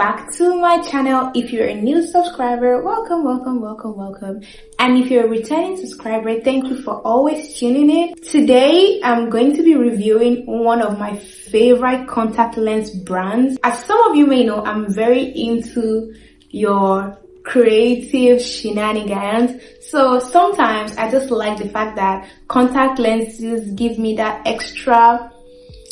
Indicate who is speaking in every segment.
Speaker 1: back to my channel. If you're a new subscriber, welcome. And if you're a returning subscriber, thank you for always tuning in. Today I'm going to be reviewing one of my favorite contact lens brands. As some of you may know, I'm very into your creative shenanigans, so sometimes I just like the fact that contact lenses give me that extra,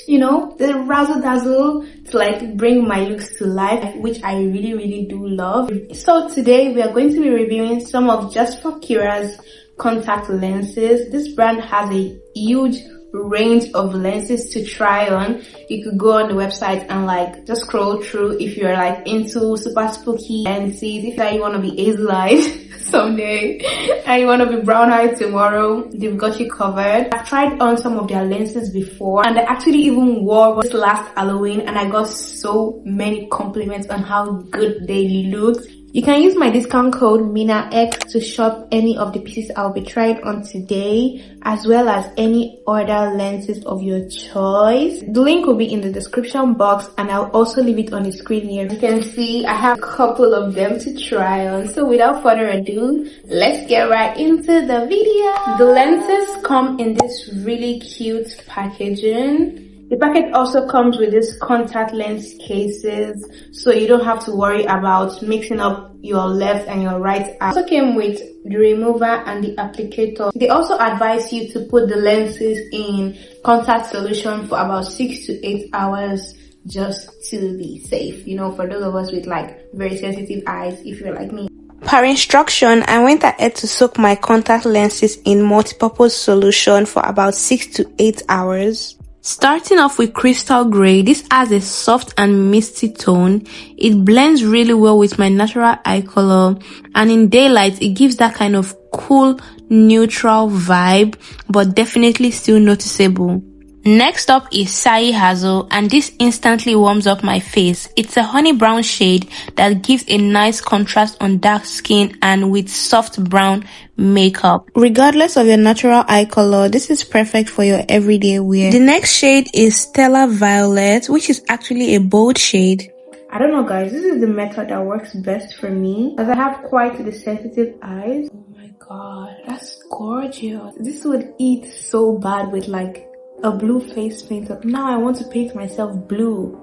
Speaker 1: the razzle dazzle to like bring my looks to life, which I really do love. So today we are going to be reviewing some of Just4Kira's contact lenses. This brand has a huge range of lenses to try on. You could go on the website and like just scroll through if you're like into super spooky lenses. If you want to be hazel-eyed someday and you want to be brown-eyed tomorrow, they've got you covered. I've tried on some of their lenses before, and I actually even wore this last Halloween, and I got so many compliments on how good they looked. You can use my discount code MINAX to shop any of the pieces I'll be trying on today, as well as any other lenses of your choice. The link will be in the description box, and I'll also leave it on the screen here. You can see I have a couple of them to try on. So without further ado, let's get right into the video. The lenses come in this really cute packaging. The packet also comes with these contact lens cases, so you don't have to worry about mixing up your left and your right eye. Also came with the remover and the applicator. They also advise you to put the lenses in contact solution for about 6 to 8 hours just to be safe. For those of us with like very sensitive eyes, if you're like me. Per instruction, I went ahead to soak my contact lenses in multipurpose solution for about 6 to 8 hours. Starting off with crystal gray, this has a soft and misty tone. It blends really well with my natural eye color, and in daylight it gives that kind of cool neutral vibe, but definitely still noticeable. Next up is Sayi Haze, and this instantly warms up my face. It's a honey brown shade that gives a nice contrast on dark skin and with soft brown makeup. Regardless of your natural eye color, this is perfect for your everyday wear. The next shade is Stella Violet, which is actually a bold shade. I don't know guys, this is the method that works best for me, as I have quite the sensitive eyes. Oh my god, that's gorgeous. This would eat so bad with like a blue face paint up. Now I want to paint myself blue.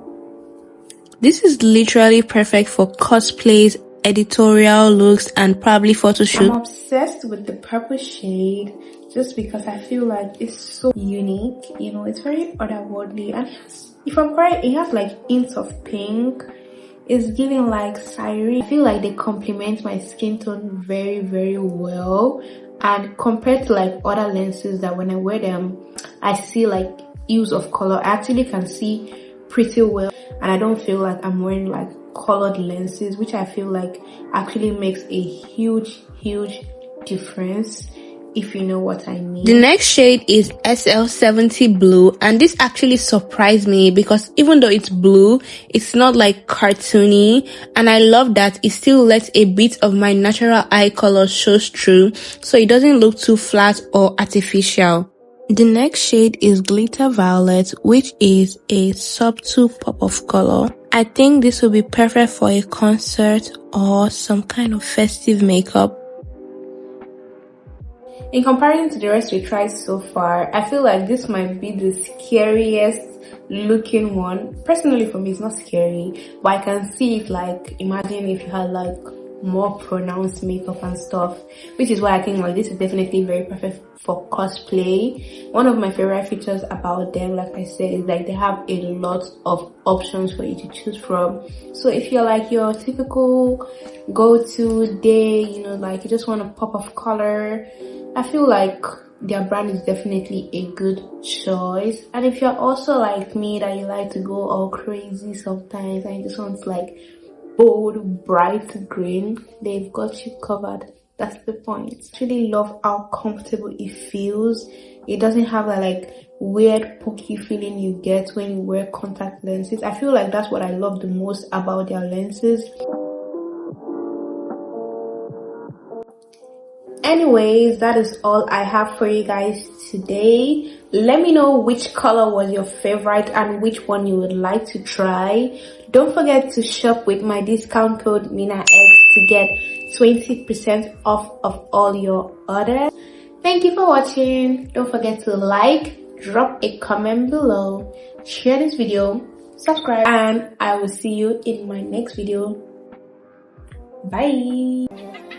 Speaker 1: This is literally perfect for cosplays, editorial looks, and probably photo shoots. I'm obsessed with the purple shade just because I feel like it's so unique. It's very otherworldly, and if I'm correct, it has like hints of pink. It's giving like Sayi. I feel like they complement my skin tone very well. And compared to like other lenses that when I wear them, I see like hues of color. I actually can see pretty well, and I don't feel like I'm wearing like colored lenses, which I feel like actually makes a huge difference, if you know what I mean. The next shade is SL70 Blue, and this actually surprised me because even though it's blue, it's not like cartoony, and I love that it still lets a bit of my natural eye color shows through, so it doesn't look too flat or artificial. The next shade is Glitter Violet, which is a subtle pop of color. I think this will be perfect for a concert or some kind of festive makeup. In comparison to the rest we tried so far, I feel like this might be the scariest looking one. Personally for me, it's not scary, but I can see it like, imagine if you had like more pronounced makeup and stuff, which is why I think like this is definitely very perfect for cosplay. One of my favorite features about them, like I said, is like they have a lot of options for you to choose from. So if you're like your typical go-to day, like you just want a pop of color, I feel like their brand is definitely a good choice. And if you're also like me, that you like to go all crazy sometimes and you just want like bold bright green, they've got you covered. That's the point. I really love how comfortable it feels. It doesn't have that like weird pokey feeling you get when you wear contact lenses. I feel like that's what I love the most about their lenses. anyways, that is all I have for you guys today. Let me know which color was your favorite and which one you would like to try. Don't forget to shop with my discount code MINAX to get 20% off of all your orders. Thank you for watching. Don't forget to like, drop a comment below, share this video, subscribe, and I will see you in my next video. Bye.